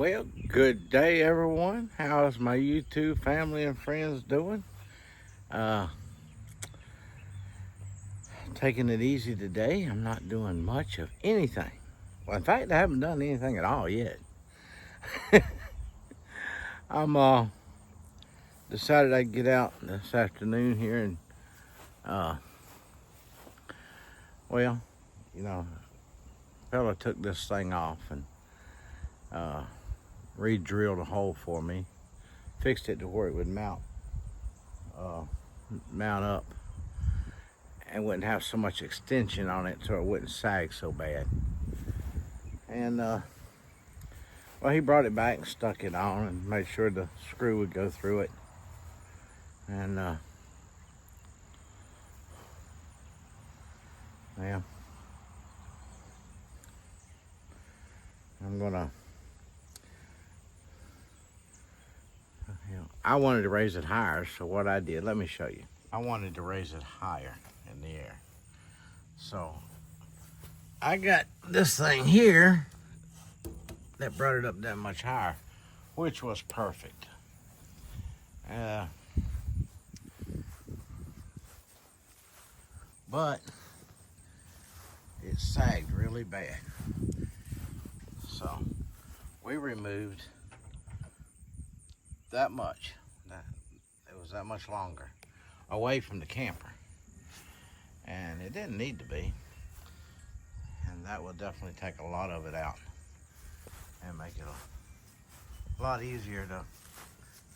Well, good day, everyone. How's my YouTube family and friends doing? Uh, Taking it easy today. I'm not doing much of anything. Well, in fact, I haven't done anything at all yet. I'm decided I'd get out this afternoon here and uh, well, you know, fella took this thing off and uh, re-drilled a hole for me, fixed it to where it would uh, mount up and wouldn't have so much extension on it so it wouldn't sag so bad. And well, he brought it back and stuck it on and made sure the screw would go through it. And yeah, I'm gonna, I wanted to raise it higher, so what I did, let me show you. I wanted to raise it higher in the air. So I got this thing here that brought it up that much higher, which was perfect. But it sagged really bad. So we removed that much. It was that much longer away from the camper. And it didn't need to be. And that will definitely take a lot of it out and make it a lot easier to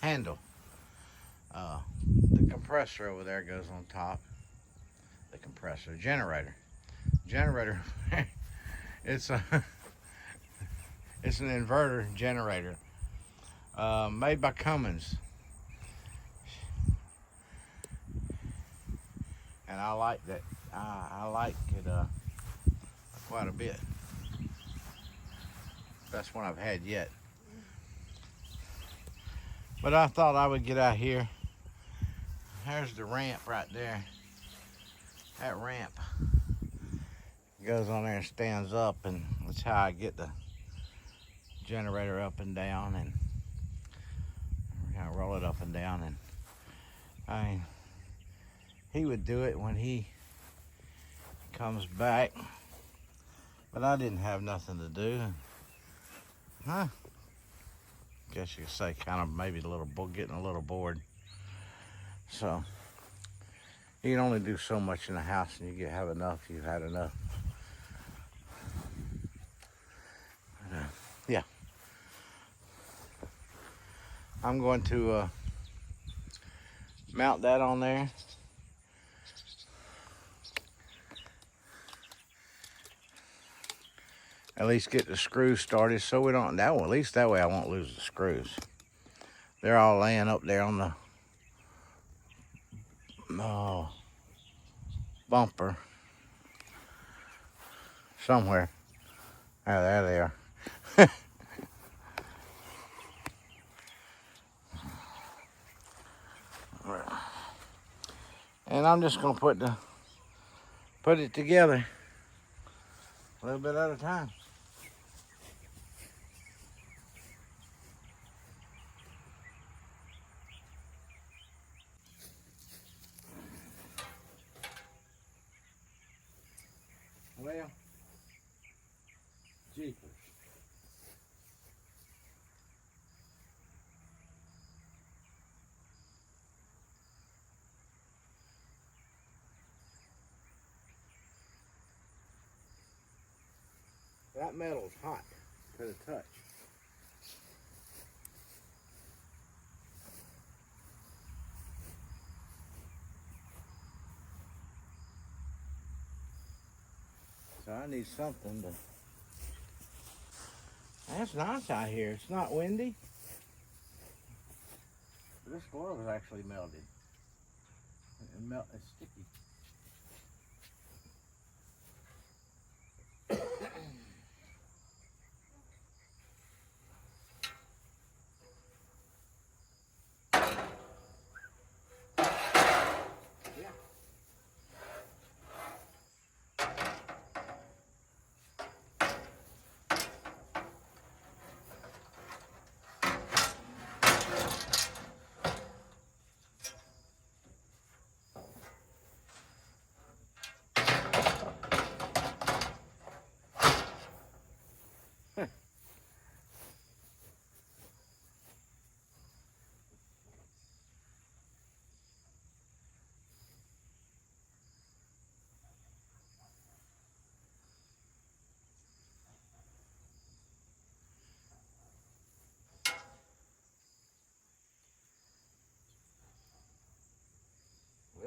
handle. The compressor over there goes on top. The compressor, generator. It's an inverter generator made by Cummins. And I like that. I like it quite a bit. Best one I've had yet. But I thought I would get out here. There's the ramp right there. That ramp goes on there and stands up, and that's how I get the generator up and down, and roll it up and down. And I mean, he would do it when he comes back, but I didn't have nothing to do. Guess you could say kind of maybe getting a little bored. So you can only do so much in the house, and you have enough. You've had enough. Yeah, I'm going to mount that on there. At least get the screws started so we don't, at least that way I won't lose the screws. They're all laying up there on the bumper somewhere. Oh, there they are. And I'm just gonna put it together a little bit at a time. Well, jeepers. That metal's hot to the touch. So I need something to... That's nice out here. It's not windy. This floor was actually melted. It's sticky.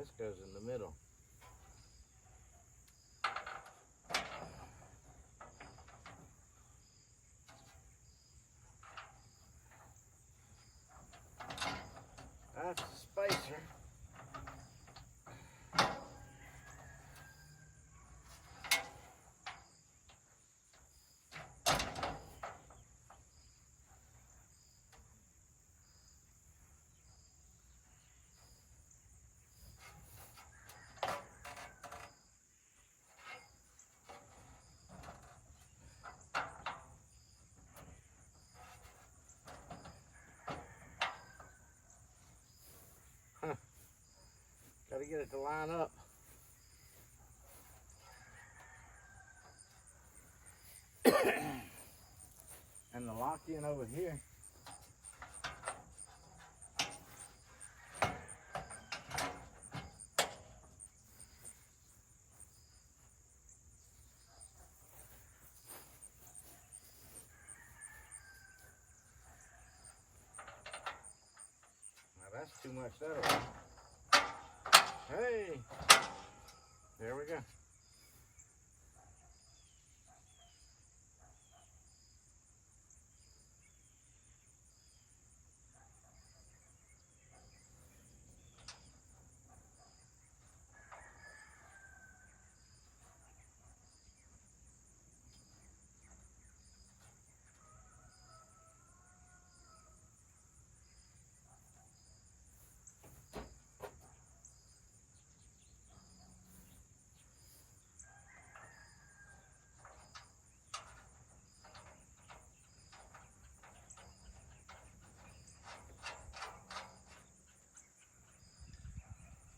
This goes in the middle. That's the spacer. Got to get it to line up. And the lock in over here. Now that's too much that way. Hey, there we go.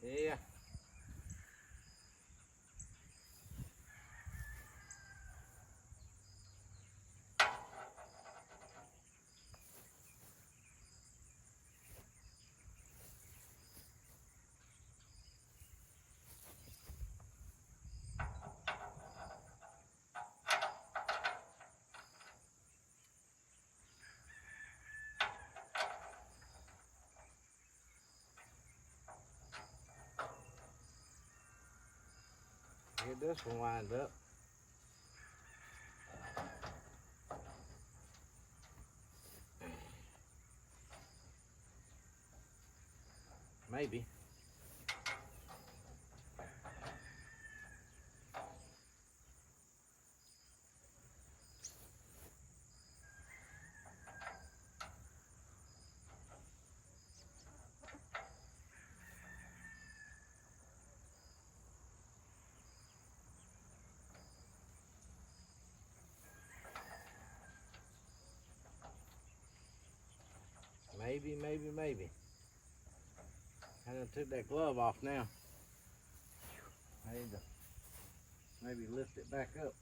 Yeah. Get this one lined up. Maybe. Maybe. I done took that glove off now. I need to maybe lift it back up.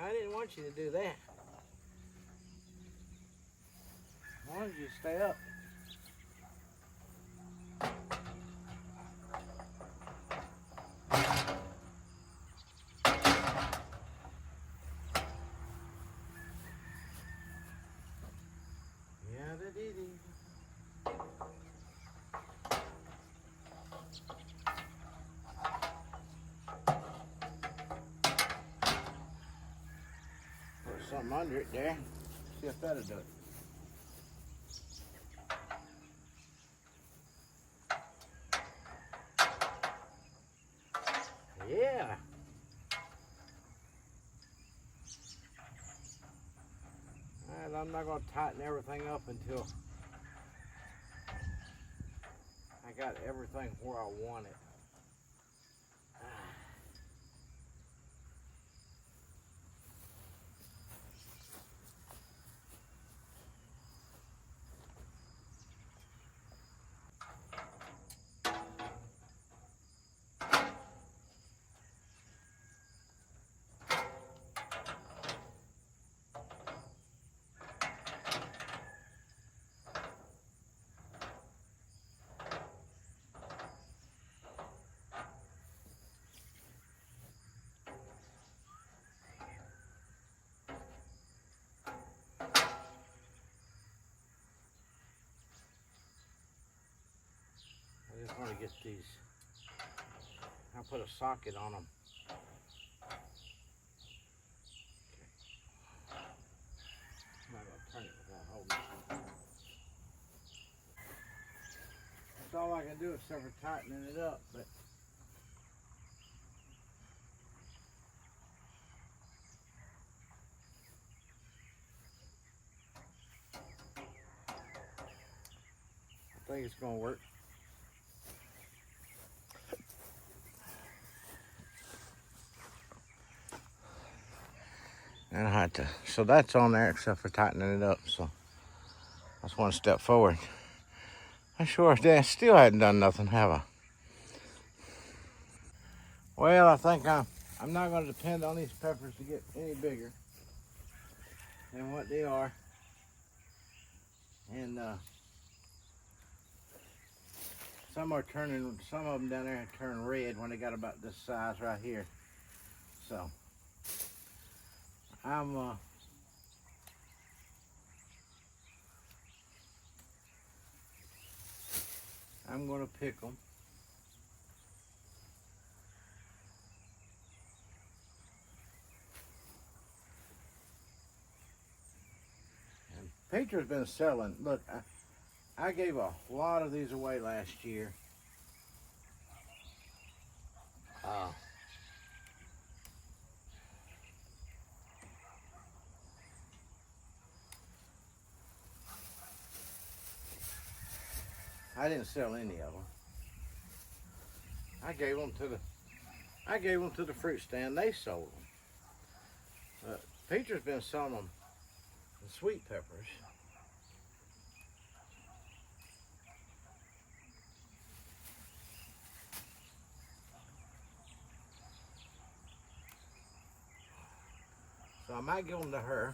I want you to do that. I wanted you to stay up. Yeah, that did it. Put something under it there. See if that'll do it. Yeah. And I'm not going to tighten everything up until I got everything where I want it. just want to get these. I'll put a socket on them. Okay. I'm not going to turn it without holding it. That's all I can do except for tightening it up, but I think it's going to work. And I had to, so that's on there except for tightening it up. So that's one step forward. I sure still hadn't done nothing, have I? Well, I think I'm not going to depend on these peppers to get any bigger than what they are. And some of them down there turn red when they got about this size right here. So I'm going to pick them. And Peter's been selling. Look, I gave a lot of these away last year. I didn't sell any of them. I gave them to the fruit stand. They sold them. Peter's been selling them the sweet peppers. So I might give them to her.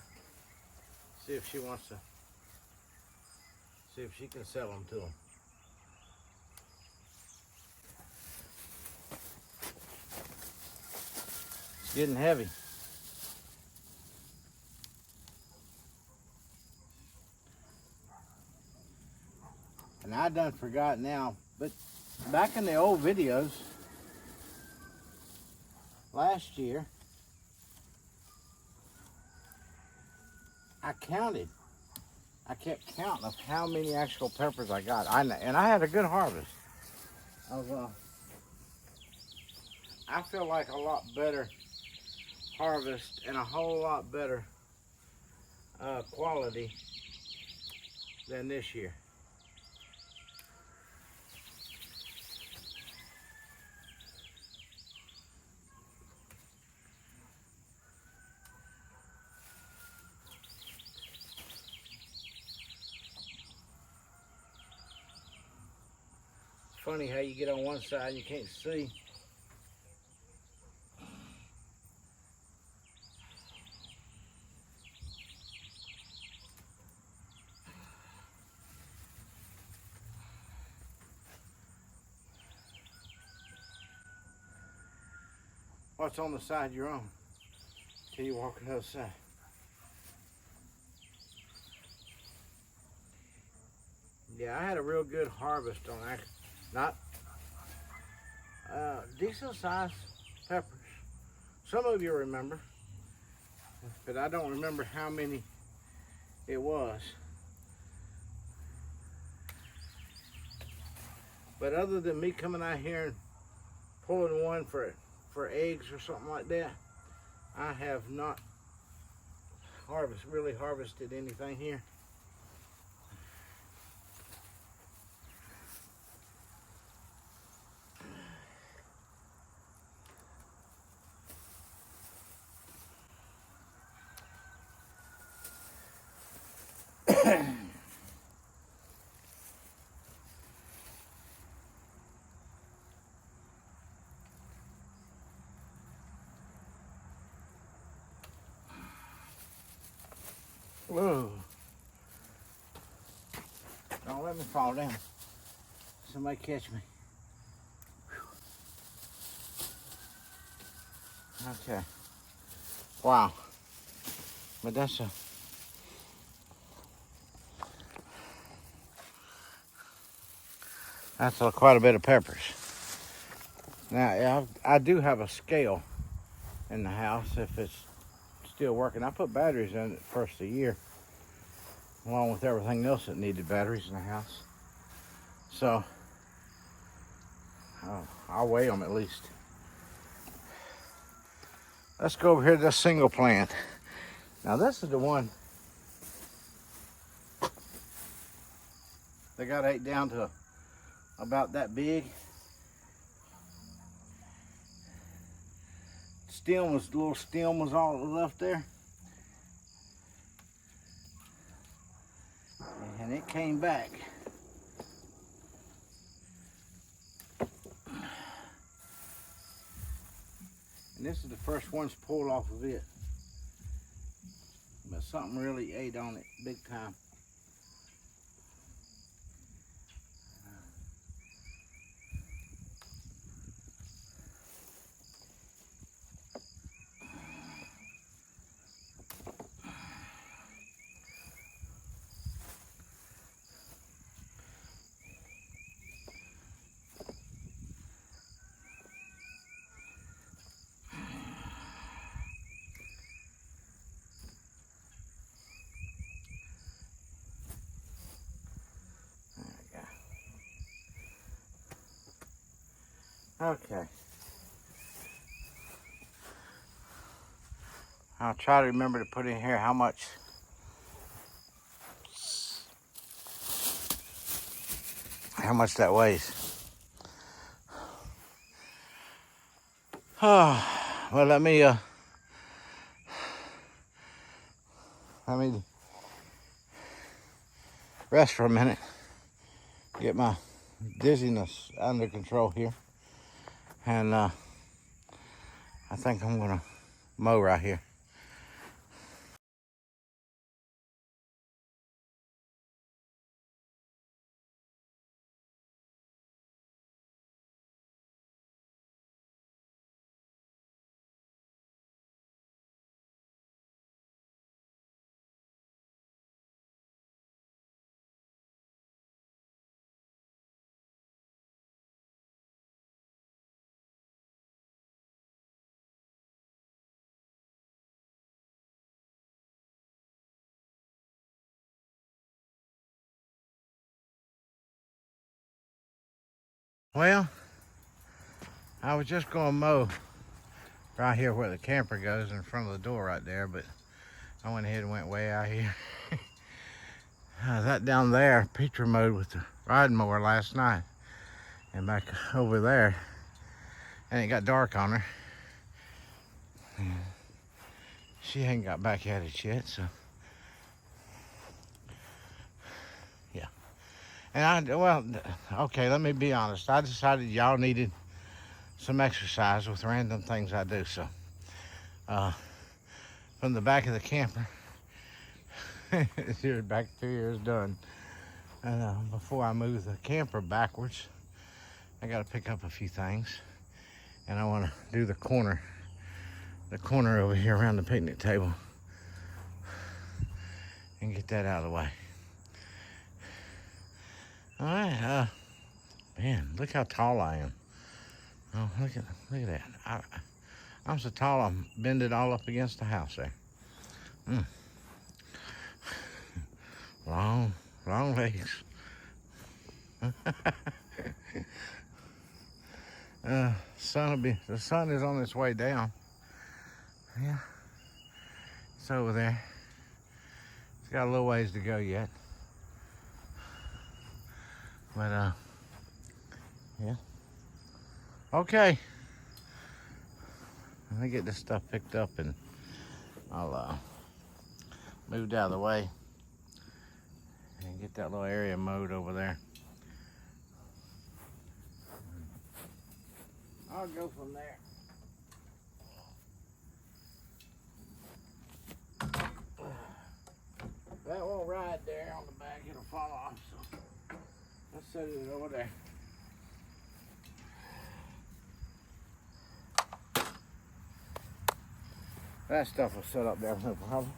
See if she wants to. See if she can sell them to them. It's getting heavy. And I done forgot now, but back in the old videos last year, I kept counting of how many actual peppers I got. And I had a good harvest. I feel like a lot better harvest and a whole lot better quality than this year. Funny how you get on one side and you can't see. What's on the side you're on till you walk on the other side. Yeah, I had a real good harvest on that. Not decent sized peppers. Some of you remember, but I don't remember how many it was. But other than me coming out here and pulling one for eggs or something like that, I have not really harvested anything here. Whoa. Don't let me fall down. Somebody catch me. Okay. Wow. But that's a... That's quite a bit of peppers. Now, yeah, I do have a scale in the house if it's still working. I put batteries in it first of the year, along with everything else that needed batteries in the house. So, I'll weigh them at least. Let's go over here to this single plant. Now, this is the one that got ate down to about that big. Little stem was all left there. And it came back. And this is the first one's pulled off of it. But something really ate on it big time. Okay. I'll try to remember to put in here how much that weighs. Oh, well, let me rest for a minute. Get my dizziness under control here. And I think I'm gonna mow right here. Well, I was just gonna mow right here where the camper goes in front of the door right there, but I went ahead and went way out here. That down there, Petra mowed with the riding mower last night. And back over there, and it got dark on her. And she ain't got back at it yet, so. Yeah. And okay, let me be honest. I decided y'all needed some exercise with random things I do, so. From the back of the camper, here's back 2 years done. And before I move the camper backwards, I gotta pick up a few things. And I wanna do the corner over here around the picnic table and get that out of the way. All right, man, look how tall I am. Oh, look at that. I'm so tall, I'm bended all up against the house there. Long legs. The sun is on its way down. Yeah, it's over there. It's got a little ways to go yet. But yeah. Okay. Let me get this stuff picked up and I'll move out of the way and get that little area mowed over there. I'll go from there. That won't ride there on the back, it'll fall off, so let's set it over there. That stuff will set up there, no problem.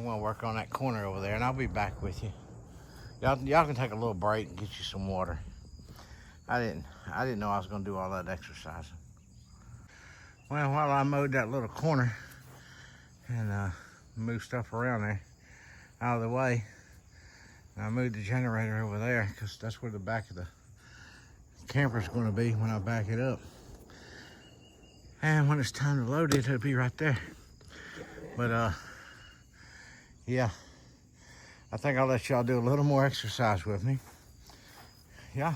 I'm gonna work on that corner over there, and I'll be back with you. Y'all can take a little break and get you some water. I didn't know I was gonna do all that exercising. Well, while I mowed that little corner and moved stuff around there out of the way, I moved the generator over there because that's where the back of the camper is going to be when I back it up. And when it's time to load it, it'll be right there. But yeah, I think I'll let y'all do a little more exercise with me. Yeah,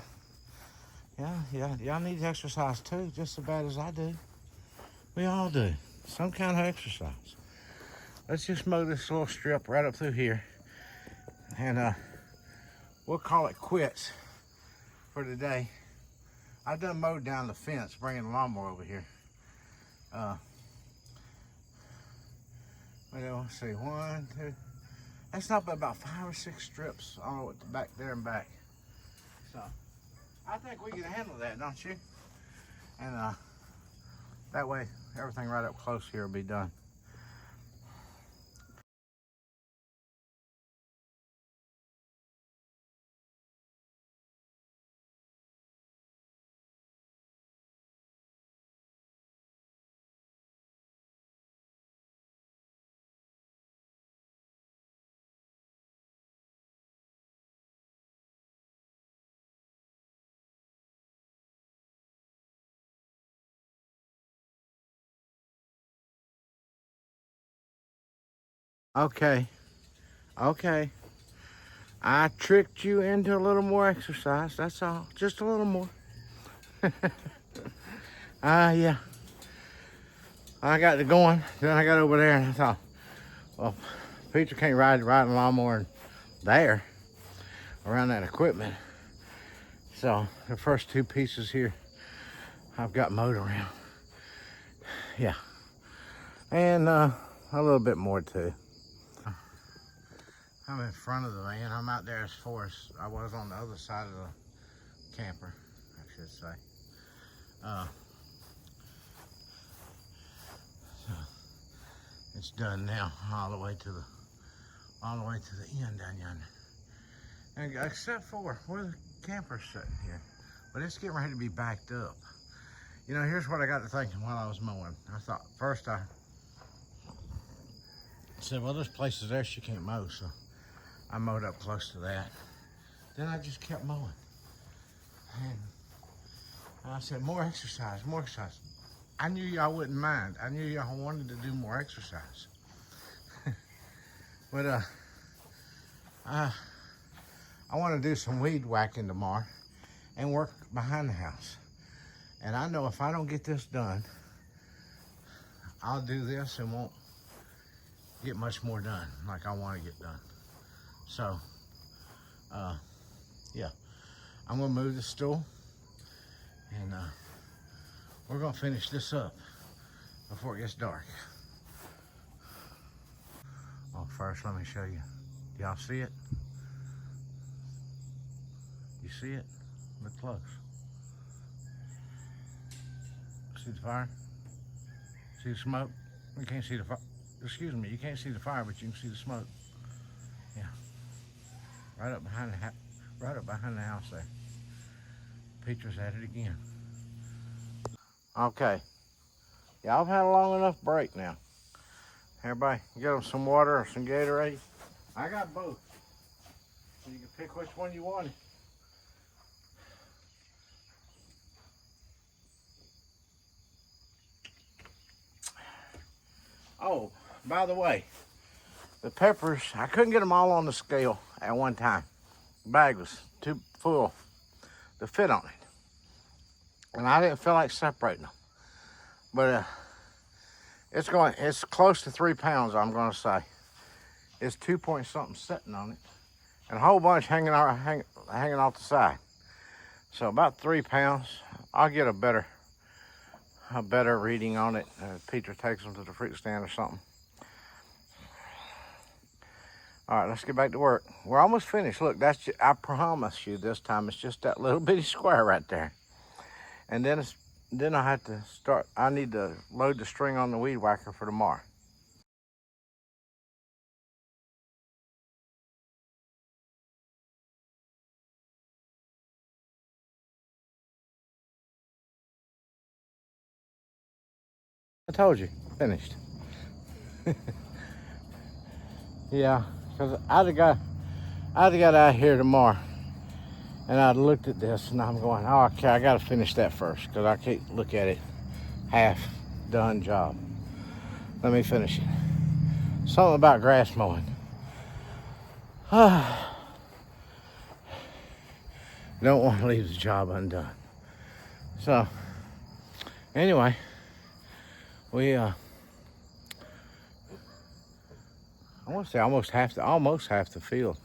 y'all need exercise too, just as bad as I do. We all do, some kind of exercise. Let's just mow this little strip right up through here, and we'll call it quits for today. I done mowed down the fence, bringing the lawnmower over here. Well, let's see, 1, 2. That's not but about 5 or 6 strips all the way back there and back. So I think we can handle that, don't you? And that way, everything right up close here will be done. Okay. I tricked you into a little more exercise. That's all. Just a little more. Yeah. I got it going. Then I got over there and I thought, well, Peter can't ride the lawnmower there around that equipment. So the first 2 pieces here, I've got mowed around. Yeah. And a little bit more too. I'm in front of the van. I'm out there as far as I was on the other side of the camper, I should say. So it's done now, all the way to the end down yonder. And except for where the camper's sitting here, but it's getting ready to be backed up. You know, here's what I got to thinking while I was mowing. I thought first I said, well, there's places there she can't mow, so I mowed up close to that. Then I just kept mowing. And I said, more exercise, more exercise. I knew y'all wouldn't mind. I knew y'all wanted to do more exercise. But I want to do some weed whacking tomorrow and work behind the house. And I know if I don't get this done, I'll do this and won't get much more done like I want to get done. So, yeah, I'm gonna move the stool and we're gonna finish this up before it gets dark. Well, first let me show you. Y'all see it? You see it? Look close. See the fire? See the smoke? You can't see the fire. Excuse me, you can't see the fire, but you can see the smoke. Yeah. Right up behind the house there. Peter's at it again. Okay. Yeah, I've had a long enough break now. Everybody, get them some water or some Gatorade. I got both. So you can pick which one you want. Oh, by the way, the peppers, I couldn't get them all on the scale at one time. The bag was too full to fit on it. And I didn't feel like separating them. But it's close to 3 pounds, I'm gonna say. It's 2 point something sitting on it. And a whole bunch hanging off the side. So about 3 pounds. I'll get a better reading on it. Peter takes them to the fruit stand or something. All right, let's get back to work. We're almost finished. Look, I promise you this time it's just that little bitty square right there. And then I have to start. I need to load the string on the weed whacker for tomorrow. I told you, finished. Yeah, because I'd have got out here tomorrow, and I'd looked at this, and I'm going, oh, okay, I got to finish that first, because I can't look at it half done job. Let me finish it. Something about grass mowing. Don't want to leave the job undone. So, anyway, we I want to say almost half the field.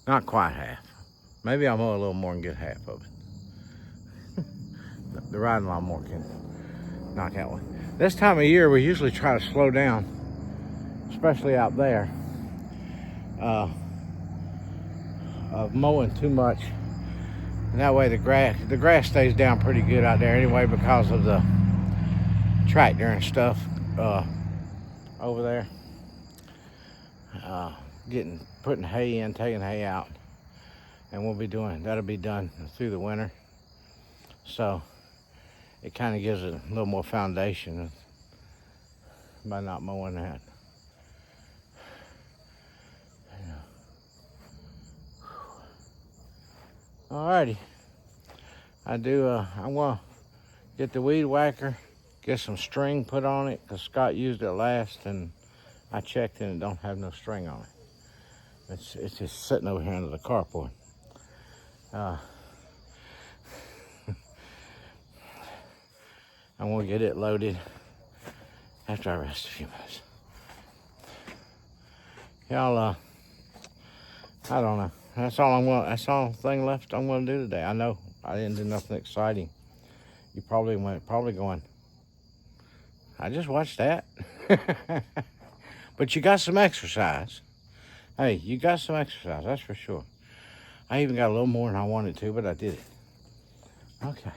Not quite half. Maybe I'll mow a little more and get half of it. The riding lawnmower can knock out one. This time of year, we usually try to slow down, especially out there, of mowing too much. And that way the grass stays down pretty good out there anyway, because of the tractor and stuff over there. Putting hay in, taking hay out. And that'll be done through the winter. So it kind of gives it a little more foundation by not mowing that. Alrighty. I'm gonna get the weed whacker, get some string put on it, because Scott used it last and I checked and it don't have no string on it. It's just sitting over here under the carport. I'm gonna get it loaded after I rest a few minutes. Y'all, I don't know. That's all thing left I'm gonna do today. I know I didn't do nothing exciting. You probably going, I just watched that. But you got some exercise. Hey, you got some exercise, that's for sure. I even got a little more than I wanted to, but I did it. Okay.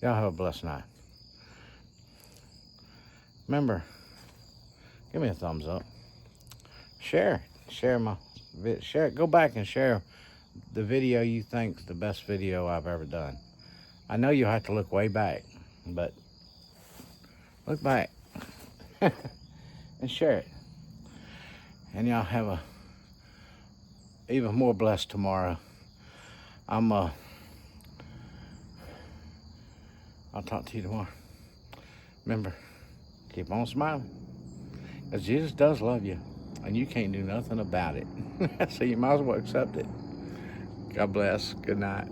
Y'all have a blessed night. Remember, give me a thumbs up. Share it. Go back and share the video you think's the best video I've ever done. I know you'll have to look way back, but look back and share it. And y'all have a even more blessed tomorrow. I'll talk to you tomorrow. Remember, keep on smiling, because Jesus does love you, and you can't do nothing about it. So you might as well accept it. God bless. Good night.